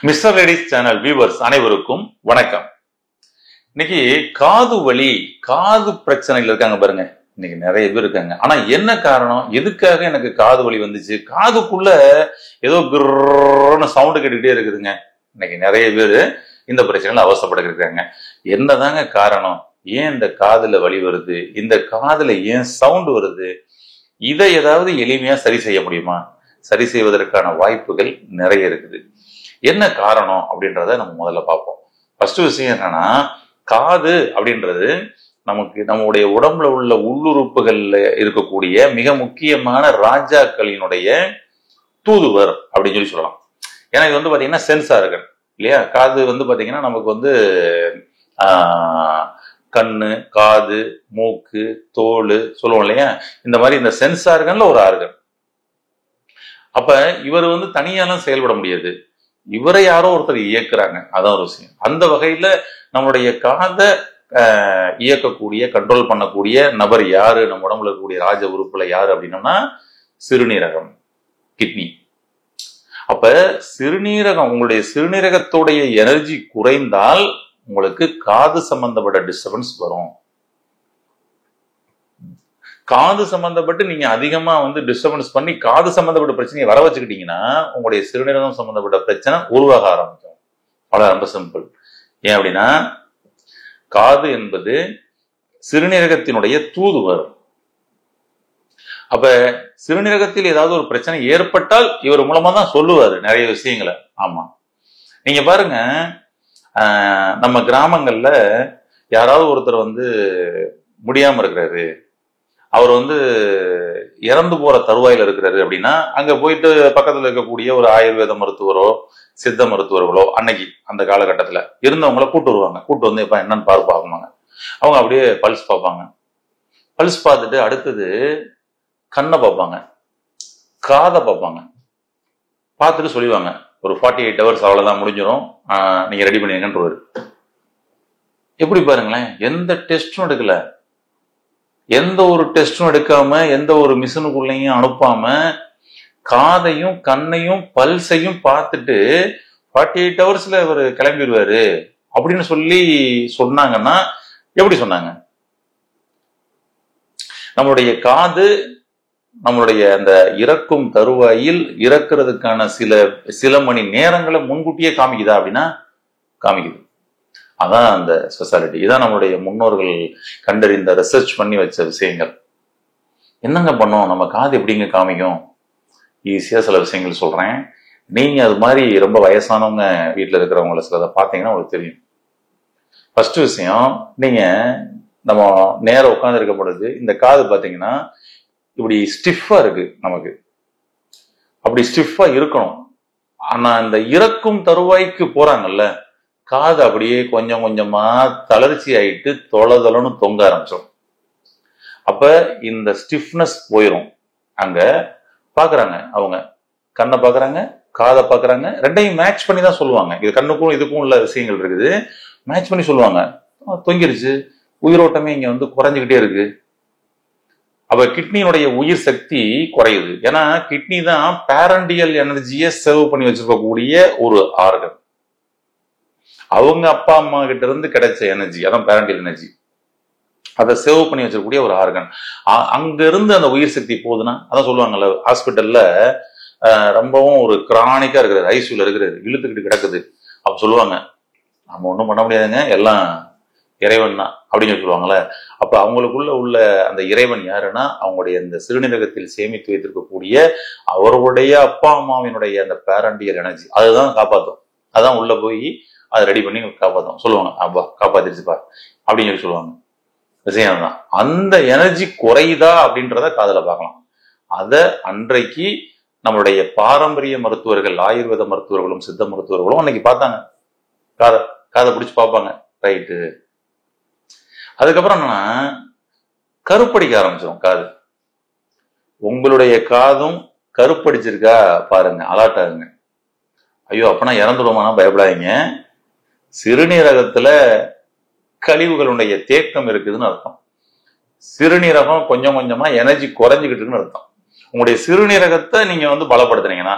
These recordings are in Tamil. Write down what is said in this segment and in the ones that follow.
மிஸ்டர் லேடிஸ் சேனல் வியூவர்ஸ் அனைவருக்கும் வணக்கம். இன்னைக்கு காது வலி, காது பிரச்சனைகள் இருக்காங்க பாருங்க. இன்னைக்கு நிறைய பேர் இருக்காங்க. ஆனா என்ன காரணம், எதுக்காக எனக்கு காது வலி வந்துச்சு, காதுக்குள்ள ஏதோ கிர்ன்னு சவுண்டு கேட்டுக்கிட்டே இருக்குதுங்க. இன்னைக்கு நிறைய பேர் இந்த பிரச்சனைகள் அவசரப்பட்டு இருக்காங்க. என்னதாங்க காரணம், ஏன் இந்த காதுல வலி வருது, இந்த காதுல ஏன் சவுண்டு வருது, இதை ஏதாவது எளிமையா சரி செய்ய முடியுமா? சரி செய்வதற்கான வாய்ப்புகள் நிறைய இருக்குது. என்ன காரணம் அப்படின்றத நம்ம முதல்ல பார்ப்போம். ஃபர்ஸ்ட் விஷயம் என்னன்னா, காது அப்படின்றது நமக்கு நம்முடைய உடம்புல உள்ள உள்ளுறுப்புகள்ல இருக்கக்கூடிய மிக முக்கியமான ராஜாக்களினுடைய தூதுவர் அப்படின்னு சொல்லலாம். ஏன்னா இது வந்து பாத்தீங்கன்னா சென்சார்கள் இல்லையா. காது வந்து பாத்தீங்கன்னா நமக்கு வந்து கண்ணு, காது, மூக்கு, தோல் சொல்லுவோம் இல்லையா. இந்த மாதிரி இந்த சென்சார்கள்ல ஒரு ஆர்கன். அப்ப இவர் வந்து தனியாலாம் செயல்பட முடியாது, இவரை யாரோ ஒருத்தர் இயக்குறாங்க. அதான் ஒரு விஷயம். அந்த வகையில நம்மளுடைய காதை இயக்கக்கூடிய, கண்ட்ரோல் பண்ணக்கூடிய நபர் யாரு, நம்ம உடம்புல இருக்கக்கூடிய ராஜ உறுப்புல யாரு அப்படின்னா சிறுநீரகம், கிட்னி. அப்ப சிறுநீரகம், உங்களுடைய சிறுநீரகத்துடைய எனர்ஜி குறைந்தால் உங்களுக்கு காது சம்பந்தப்பட்ட டிஸ்டர்பன்ஸ் வரும். காது சம்பந்தப்பட்டு நீங்க அதிகமா வந்து டிஸ்டர்பன்ஸ் பண்ணி காது சம்பந்தப்பட்ட பிரச்சனையை வர வச்சுக்கிட்டீங்கன்னா உங்களுடைய சிறுநீரகம் சம்பந்தப்பட்ட பிரச்சனை உருவாக ஆரம்பிக்கும். அவ்வளவு ரொம்ப சிம்பிள். ஏன் அப்படின்னா காது என்பது சிறுநீரகத்தினுடைய தூதுவர். அப்ப சிறுநீரகத்தில் ஏதாவது ஒரு பிரச்சனை ஏற்பட்டால் இவர் மூலமா தான் சொல்லுவாரு நிறைய விஷயங்களை. ஆமா, நீங்க பாருங்க, நம்ம கிராமங்கள்ல யாராவது ஒருத்தர் வந்து முடியாம இருக்கிறாரு, அவர் வந்து இறந்து போற தருவாயில இருக்கிறாரு அப்படின்னா அங்க போயிட்டு பக்கத்துல இருக்கக்கூடிய ஒரு ஆயுர்வேத மருத்துவரோ சித்த மருத்துவர்களோ அன்னைக்கு அந்த காலகட்டத்துல இருந்தவங்கள கூட்டு வருவாங்க. கூட்டு வந்து இப்ப என்னன்னு பார்ப்பாங்க. அவங்க அப்படியே பல்ஸ் பார்ப்பாங்க. பல்ஸ் பார்த்துட்டு அடுத்தது கண்ணை பார்ப்பாங்க, காதை பார்ப்பாங்க. பார்த்துட்டு சொல்லுவாங்க ஒரு 48 hours அவ்வளவுதான், முடிஞ்சிடும், நீங்க ரெடி பண்ணிருங்கன்றாரு. எப்படி பாருங்களேன், எந்த டெஸ்டும் எடுக்கல, எந்த ஒரு டெஸ்டும் எடுக்காம, எந்த ஒரு மிஷினுக்குள்ளையும் அனுப்பாம, காதையும் கண்ணையும் பல்ஸையும் பார்த்துட்டு 48 hours இவர் கிளம்பிடுவாரு அப்படின்னு சொல்லி சொன்னாங்கன்னா எப்படி சொன்னாங்க? நம்மளுடைய காது நம்மளுடைய அந்த இறக்கும் தருவாயில் இறக்குறதுக்கான சில மணி நேரங்களை முன்கூட்டியே காமிக்குதா அப்படின்னா காமிக்குது. அதான் அந்த ஸ்பெஷாலிட்டி. இதான் நம்மளுடைய முன்னோர்கள் கண்டறிந்த, ரிசர்ச் பண்ணி வச்ச விஷயங்கள். என்னங்க பண்ணோம், நம்ம காது எப்படிங்க காமிக்கும்? ஈஸியா சில விஷயங்கள் சொல்றேன். நீங்க அது மாதிரி ரொம்ப வயசானவங்க வீட்டுல இருக்கிறவங்கள சிலதை பார்த்தீங்கன்னா உங்களுக்கு தெரியும். ஃபர்ஸ்ட் விஷயம், நீங்க நம்ம நேரம் உட்கார்ந்து இருக்க பொழுது இந்த காது பாத்தீங்கன்னா இப்படி ஸ்டிஃபா இருக்கு. நமக்கு அப்படி ஸ்டிஃபா இருக்கணும். ஆனா இந்த இறக்கும் தருவாய்க்கு போறாங்கல்ல, காது அப்படியே கொஞ்சம் கொஞ்சமா தளர்ச்சி ஆயிட்டு தொலைன்னு தொங்க ஆரம்பிச்சோம். அப்ப இந்த ஸ்டிஃப்னஸ் போயிடும். அங்க பாக்குறாங்க, அவங்க கண்ணை பாக்குறாங்க, காதை பாக்குறாங்க, ரெண்டையும் மேட்ச் பண்ணி தான் சொல்லுவாங்க. இது கண்ணுக்கும் இதுக்கும் உள்ள விஷயங்கள் இருக்குது, மேட்ச் பண்ணி சொல்லுவாங்க. தொங்கிருச்சு, உயிரோட்டமே இங்க வந்து குறைஞ்சுக்கிட்டே இருக்கு. அப்ப கிட்னியினுடைய உயிர் சக்தி குறையுது. ஏன்னா கிட்னி தான் பேரண்டியல் எனர்ஜியை சேவ் பண்ணி வச்சிருக்கக்கூடிய ஒரு ஆர்கன். அவங்க அப்பா அம்மா கிட்ட இருந்து கிடைச்ச எனர்ஜி, அதான் பேரண்டியல் எனர்ஜி, அதை சேவ் பண்ணி வச்சிருக்கக்கூடிய ஒரு ஆர்கன். அங்க இருந்து அந்த உயிர் சக்தி போகுதுன்னா, அதான் சொல்லுவாங்கல்ல, ஹாஸ்பிட்டல்ல ரொம்பவும் ஒரு கிரானிக்கா இருக்கிறது, ஐசியூல இருக்கிறது, இழுத்துக்கிட்டு கிடக்குது. அப்ப சொல்லுவாங்க, நம்ம ஒண்ணும் பண்ண முடியாதுங்க, எல்லாம் இறைவன் தான் அப்படின்னு சொல்லுவாங்கல்ல. அப்ப அவங்களுக்குள்ள உள்ள அந்த இறைவன் யாருன்னா அவங்களுடைய அந்த சிறுநீரகத்தில் சேமித்து வைத்திருக்கக்கூடிய அவருடைய அப்பா அம்மாவினுடைய அந்த பேரண்டியல் எனர்ஜி, அதுதான் காப்பாற்றும். அதான் உள்ள போய் அதை ரெடி பண்ணி காப்பாற்றும். சொல்லுவாங்க, அப்பா காப்பாத்திருச்சுப்பா அப்படின்னு சொல்லுவாங்க. விஷயம் தான், அந்த எனர்ஜி குறையுதா அப்படின்றத காதுல பார்க்கலாம். அத அன்றைக்கு நம்மளுடைய பாரம்பரிய மருத்துவர்கள், ஆயுர்வேத மருத்துவர்களும் சித்த மருத்துவர்களும் அன்னைக்கு பார்த்தாங்க. காதை பிடிச்சு பார்ப்பாங்க. ரைட்டு. அதுக்கப்புறம் என்னன்னா கருப்படிக்க ஆரம்பிச்சிடும் காது. உங்களுடைய காதும் கருப்படிச்சிருக்கா பாருங்க, அலர்ட் ஆகுங்க. ஐயோ அப்பனா இறந்துடுமானா பயப்படாதீங்க, சிறுநீரகத்துல கழிவுகளுடைய தேக்கம் இருக்குதுன்னு அர்த்தம். சிறுநீரகம் கொஞ்சம் கொஞ்சமா எனர்ஜி குறைஞ்சிக்கிட்டு இருக்குன்னு அர்த்தம். உங்களுடைய சிறுநீரகத்தை நீங்க வந்து பலப்படுத்துனீங்கன்னா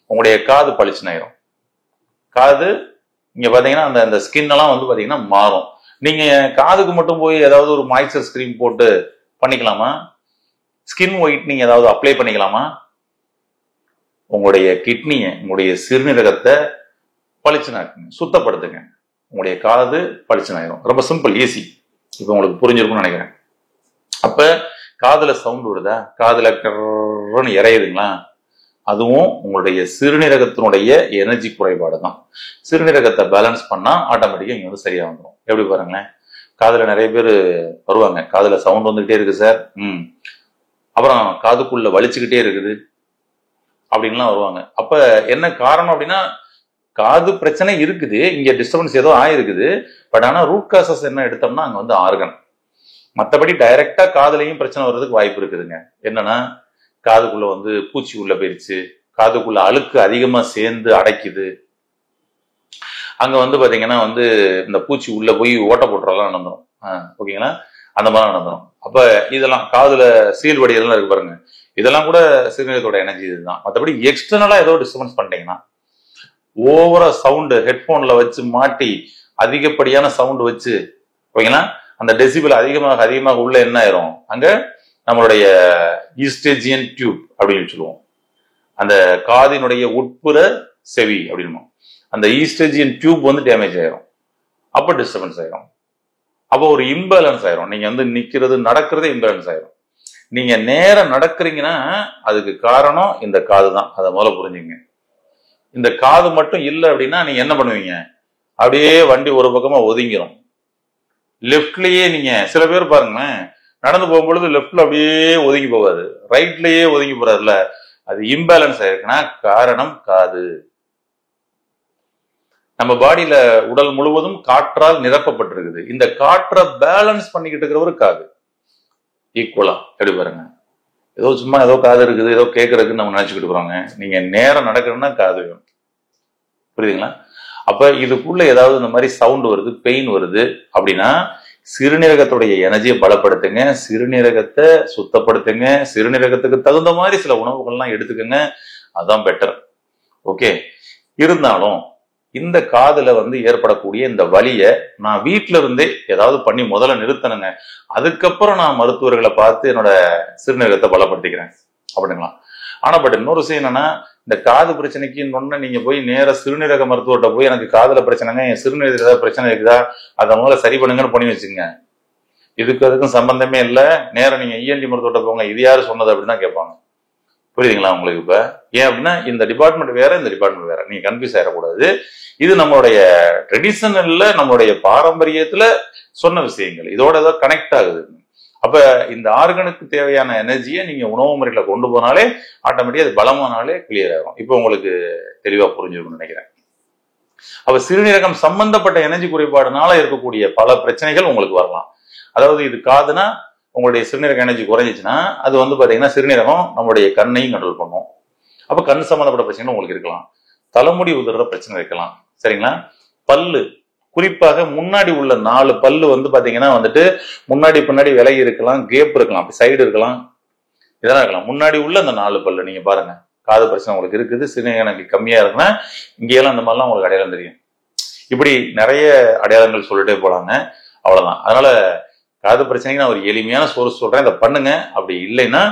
உங்களுடைய காது பளிச்சுன்னு ஆயிரும். காது இங்க பாத்தீங்கன்னா அந்த ஸ்கின் எல்லாம் வந்து பாத்தீங்கன்னா மாறும். நீங்க காதுக்கு மட்டும் போய் ஏதாவது ஒரு மாய்ஸ்சர் கிரீம் போட்டு பண்ணிக்கலாமா? ஸ்கின் ஒயிட்னிங் ஏதாவது அப்ளை பண்ணிக்கலாமா? உங்களுடைய கிட்னியை, உங்களுடைய சிறுநீரகத்தை பளிச்சுனாக்குங்க, சுத்தப்படுத்துங்க, உங்களுடைய காது பளிச்சுனாயிரும். ரொம்ப சிம்பிள், ஈஸி. இப்ப உங்களுக்கு புரிஞ்சிருக்கும்னு நினைக்கிறேன். அப்ப காதுல சவுண்ட் வருதா, காதுல கர்ன்னு இறையுதுங்களா, அதுவும் உங்களுடைய சிறுநீரகத்தினுடைய எனர்ஜி குறைபாடு தான். சிறுநீரகத்தை பேலன்ஸ் பண்ணா ஆட்டோமேட்டிக்கா இங்க வந்து சரியா வந்துடும். எப்படி பாருங்களேன், காதுல நிறைய பேர் வருவாங்க, காதுல சவுண்ட் வந்துகிட்டே இருக்கு சார், அப்புறம் காதுக்குள்ள வலிச்சுக்கிட்டே இருக்குது அப்படின்லாம் வருவாங்க. அப்ப என்ன காரணம் அப்படின்னா, காது பிரச்சனை இருக்குது, இங்க டிஸ்டர்பன்ஸ் ஏதோ ஆயிருக்குது. பட் ஆனா ரூட் காசஸ் என்ன எடுத்தோம்னா அங்க வந்து ஆர்கன். மற்றபடி டைரக்டா காதுலையும் பிரச்சனை வர்றதுக்கு வாய்ப்பு இருக்குதுங்க. என்னன்னா, காதுக்குள்ள வந்து பூச்சி உள்ள போயிருச்சு, காதுக்குள்ள அழுக்கு அதிகமா சேர்ந்து அடைக்குது, அங்க வந்து பாத்தீங்கன்னா வந்து இந்த பூச்சி உள்ள போய் ஓட்ட போட்டுறலாம் நடந்துடும். ஓகேங்களா, அந்த மாதிரி நடந்துடும். அப்ப இதெல்லாம் காதுல சீல் வடியெல்லாம் இருக்கு பாருங்க, இதெல்லாம் கூட சிறுநீரகத்தோட எனர்ஜி இதுதான். மற்றபடி எக்ஸ்டர்னலா ஏதோ டிஸ்டர்பன்ஸ் பண்ணிட்டீங்கன்னா, ஓவரா சவுண்டு ஹெட்போன்ல வச்சு மாட்டி அதிகப்படியான சவுண்ட் வச்சு, ஓகேங்களா, அந்த டெசிபிள் அதிகமாக அதிகமாக உள்ள என்ன ஆயிரும், அங்க நம்மளுடைய ஈஸ்டேஜியன் டியூப் அப்படின்னு சொல்லுவோம், அந்த காதினுடைய உட்புற செவி அப்படின்னு, அந்த ஈஸ்டேஜியன் டியூப் வந்து டேமேஜ் ஆயிரும். அப்ப டிஸ்டர்பன்ஸ் ஆயிரும். அப்போ ஒரு இம்பேலன்ஸ் ஆயிரும். நீங்க வந்து நிக்கிறது நடக்கிறதே இம்பேலன்ஸ் ஆயிரும். நீங்க நேரம் நடக்கிறீங்கன்னா அதுக்கு காரணம் இந்த காது தான். அதை முதல்ல புரிஞ்சுங்க. இந்த காது மட்டும் இல்லை அப்படின்னா நீங்க என்ன பண்ணுவீங்க, அப்படியே வண்டி ஒரு பக்கமா ஒதுங்கிரும். லெப்ட்லயே நீங்க சில பேர் பாருங்களேன், நடந்து போகும்பொழுது லெப்ட்ல அப்படியே ஒதுங்கி போகாது, ரைட்லயே ஒதுங்கி போறாருல, அது இம்பேலன்ஸ் ஆயிருக்குன்னா காரணம் காது. நம்ம பாடியில உடல் முழுவதும் காற்றால் நிரப்பப்பட்டிருக்குது. இந்த காற்றை பேலன்ஸ் பண்ணிக்கிட்டு இருக்கிறவரு காது. ஈக்குவலா எப்படி பாருங்க, ஏதோ சும்மா ஏதோ காது இருக்குது, ஏதோ கேட்கறதுக்குன்னு நம்ம நினைச்சுக்கிட்டு இருக்கிறோங்க. நீங்க நேரம் நடக்கிறதுன்னா காது வேணும். புரியுதுங்களா? அப்ப இதுக்குள்ள ஏதாவது இந்த மாதிரி சவுண்ட் வருது, பெயின் வருது அப்படின்னா சிறுநீரகத்துடைய எனர்ஜியை பலப்படுத்துங்க, சிறுநீரகத்தை சுத்தப்படுத்துங்க, சிறுநீரகத்துக்கு தகுந்த மாதிரி சில உணவுகள்லாம் எடுத்துக்கங்க, அதான் பெட்டர். ஓகே. இருந்தாலும் இந்த காதுல வந்து ஏற்படக்கூடிய இந்த வலிய நான் வீட்டுல இருந்தே ஏதாவது பண்ணி முதல்ல நிறுத்தணுங்க, அதுக்கப்புறம் நான் மருத்துவர்களை பார்த்து என்னோட சிறுநீரகத்தை பலப்படுத்திக்கிறேன் அப்படிங்களா. ஆனா பட் இன்னொரு விஷயம் என்னன்னா, இந்த காது பிரச்சனைக்கு நீங்க போய் நேர சிறுநீரக மருத்துவர்கிட்ட போய் எனக்கு காதுல பிரச்சனைங்க, என் சிறுநீரக ஏதாவது பிரச்சனை இருக்குதா, அதை முதல்ல சரி பண்ணுங்கன்னு பண்ணி வச்சுங்க. இதுக்கு அதுக்கும் சம்பந்தமே இல்லை, நேரம் நீங்க இஎன்டி மருத்துவர்கிட்ட போங்க, இது யாரு சொன்னது அப்படின்னு தான் கேட்பாங்க. புரியுதுங்களா உங்களுக்கு? இப்ப ஏன் அப்படின்னா இந்த டிபார்ட்மெண்ட் வேற, இந்த டிபார்ட்மெண்ட் வேற, நீங்க கன்ஃபியூஸ் ஆயிடக்கூடாது. இது நம்மளுடைய ட்ரெடிஷனல்ல, நம்மளுடைய பாரம்பரியத்துல சொன்ன விஷயங்கள், இதோட ஏதோ கனெக்ட் ஆகுது. அப்ப இந்த ஆர்கனுக்கு தேவையான எனர்ஜியை நீங்க உணவு முறையில கொண்டு போனாலே ஆட்டோமேட்டிக்கா அது பலமானாலே கிளியர் ஆகும். இப்போ உங்களுக்கு தெளிவா புரிஞ்சிருக்கும்னு நினைக்கிறேன். அப்ப சிறுநீரகம் சம்பந்தப்பட்ட எனர்ஜி குறைபாடுனால இருக்கக்கூடிய பல பிரச்சனைகள் உங்களுக்கு வரலாம். அதாவது இது காதுனா உங்களுடைய சிறுநீரக எனர்ஜி குறைஞ்சிச்சுன்னா அது வந்து பாத்தீங்கன்னா சிறுநீரகம் நம்மளுடைய கண்ணையும் கண்ட்ரோல் பண்ணும். அப்ப கண் சம்பந்தப்பட்ட பிரச்சனை உங்களுக்கு இருக்கலாம், தலைமுடி உதிர்ற பிரச்சனை இருக்கலாம், சரிங்களா. பல்லு, குறிப்பாக முன்னாடி உள்ள 4 பல்லு வந்து பாத்தீங்கன்னா வந்துட்டு முன்னாடி பின்னாடி விலகி இருக்கலாம், கேப் இருக்கலாம், சைடு இருக்கலாம், இதெல்லாம் இருக்கலாம். முன்னாடி உள்ள அந்த 4 பல்லு நீங்க பாருங்க, காது பிரச்சனை உங்களுக்கு இருக்குது, சிறுநீரக கம்மியா இருக்குன்னா இங்கெல்லாம் இந்த மாதிரிலாம் உங்களுக்கு அடையாளம் தெரியும். இப்படி நிறைய அடையாளங்கள் சொல்லிட்டே போலாங்க. அவ்வளவுதான். அதனால காது பிரச்சனைக்கு நான் ஒரு எளிமையான சோர்ஸ் சொல்றேன், இதை பண்ணுங்க. அப்படி இல்லைன்னா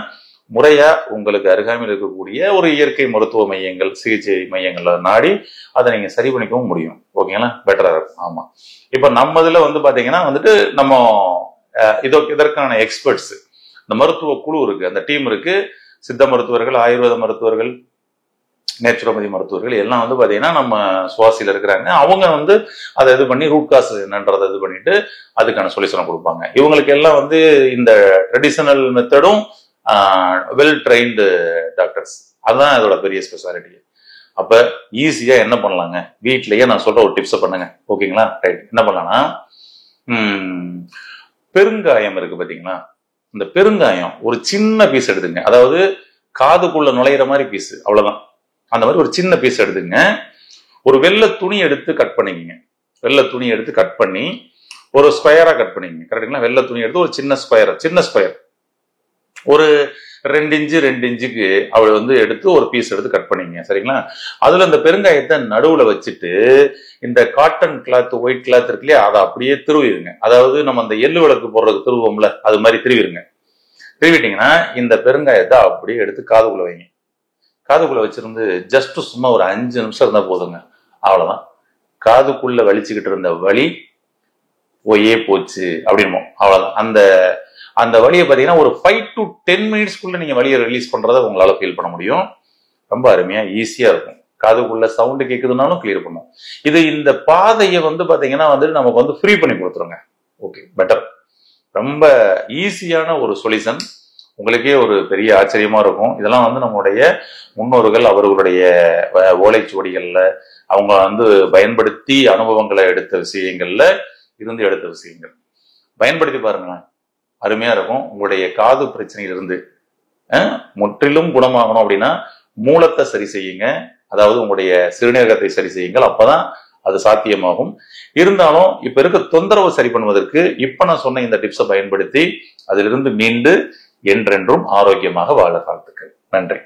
முறையா உங்களுக்கு அருகாமையில் இருக்கக்கூடிய ஒரு இயற்கை மருத்துவ மையங்கள், சிகிச்சை மையங்கள்ல நாடி அதை நீங்க சரி பண்ணிக்கவும் முடியும். ஓகேங்களா, பெட்டரா இருக்கும். ஆமா, இப்ப நம்ம இதுல வந்து பாத்தீங்கன்னா வந்துட்டு நம்ம இதற்கான எக்ஸ்பர்ட்ஸ், இந்த மருத்துவ குழு இருக்கு, அந்த டீம் இருக்கு, சித்த மருத்துவர்கள், ஆயுர்வேத மருத்துவர்கள், நேச்சுரோபதி மருத்துவர்கள் எல்லாம் வந்து பாத்தீங்கன்னா நம்ம சுவாசியில இருக்கிறாங்க. அவங்க வந்து அதை இது பண்ணி ரூட் காஸ் என்னன்றதை இது பண்ணிட்டு அதுக்கான சொல்யூஷன் கொடுப்பாங்க. இவங்களுக்கு எல்லாம் வந்து இந்த ட்ரெடிஷனல் மெத்தடும் வெல் ட்ரெயின்டு டாக்டர்ஸ், அதுதான் இதோட பெரிய ஸ்பெஷாலிட்டி. அப்ப ஈஸியா என்ன பண்ணலாங்க, வீட்லயே நான் சொல்ற ஒரு டிப்ஸ் பண்ணுங்க. ஓகேங்களா, ரைட். என்ன பண்ணலாம்னா, பெருங்காயம் இருக்கு பாத்தீங்களா, இந்த பெருங்காயம் ஒரு சின்ன பீஸ் எடுத்துங்க, அதாவது காதுக்குள்ள நுழையிற மாதிரி பீஸ், அவ்வளவுதான். அந்த மாதிரி ஒரு சின்ன பீஸ் எடுத்துங்க. ஒரு வெள்ளை துணி எடுத்து கட் பண்ணிக்கங்க. வெள்ளை துணி எடுத்து கட் பண்ணி ஒரு ஸ்கொயரா கட் பண்ணிக்கங்க. கரெக்டுங்களா? வெள்ளை துணி எடுத்து ஒரு சின்ன ஸ்கொயர் ஒரு 2 இன்ச்சு 2 இன்ச்சுக்கு அவள் வந்து எடுத்து ஒரு பீஸ் எடுத்து கட் பண்ணிங்க. சரிங்களா? அதுல அந்த பெருங்காயத்தை நடுவுல வச்சுட்டு இந்த காட்டன் கிளாத், ஒயிட் கிளாத் இருக்கு இல்லையா, அதை அப்படியே திருவிடுங்க. அதாவது நம்ம அந்த எள்ளு விளக்கு போடுறதுக்கு திருவோம்ல, அது மாதிரி திருவிடுங்க. திருவிட்டீங்கன்னா இந்த பெருங்காயத்தை அப்படியே எடுத்து காதுக்குள்ள வைங்க. காதுக்குள்ள வச்சிருந்து ஜஸ்ட் சும்மா ஒரு 5 நிமிஷம் இருந்தா போதுங்க. அவ்வளவுதான். காதுக்குள்ள வலிச்சுக்கிட்டு இருந்த வலி போயே போச்சு அப்படின்மோ. அவ்வளவுதான். அந்த அந்த வலியை பார்த்தீங்கன்னா ஒரு 5 to 10 மினிட்ஸ்க்குள்ள நீங்க வலியை ரிலீஸ் பண்றதை உங்களால ஃபீல் பண்ண முடியும். ரொம்ப அருமையா ஈஸியா இருக்கும். காதுக்குள்ள சவுண்டு கேட்குதுனாலும் கிளியர் பண்ணும். இது இந்த பாதையை வந்து பாத்தீங்கன்னா வந்து நமக்கு வந்து ஃப்ரீ பண்ணி கொடுத்துருங்க. Okay, better. ரொம்ப ஈஸியான ஒரு சொல்யூஷன். உங்களுக்கே ஒரு பெரிய ஆச்சரியமா இருக்கும். இதெல்லாம் வந்து நம்முடைய முன்னோர்கள் அவர்களுடைய ஓலைச்சுவடிகள்ல அவங்க வந்து பயன்படுத்தி அனுபவங்களை எடுத்த விஷயங்கள்ல இருந்து எடுத்த விஷயங்கள். பயன்படுத்தி பாருங்களேன், அருமையா இருக்கும். உங்களுடைய காது பிரச்சனையிலிருந்து முற்றிலும் குணமாகணும் அப்படின்னா மூலத்தை சரி செய்யுங்க. அதாவது உங்களுடைய சிறுநீரகத்தை சரி செய்யுங்கள். அப்பதான் அது சாத்தியமாகும். இருந்தாலும் இப்ப இருக்க தொந்தரவு சரி பண்ணுவதற்கு இப்ப நான் சொன்ன இந்த டிப்ஸை பயன்படுத்தி அதிலிருந்து மீண்டு என்றென்றும் ஆரோக்கியமாக வாழ வாழ்த்துக்கள். நன்றி.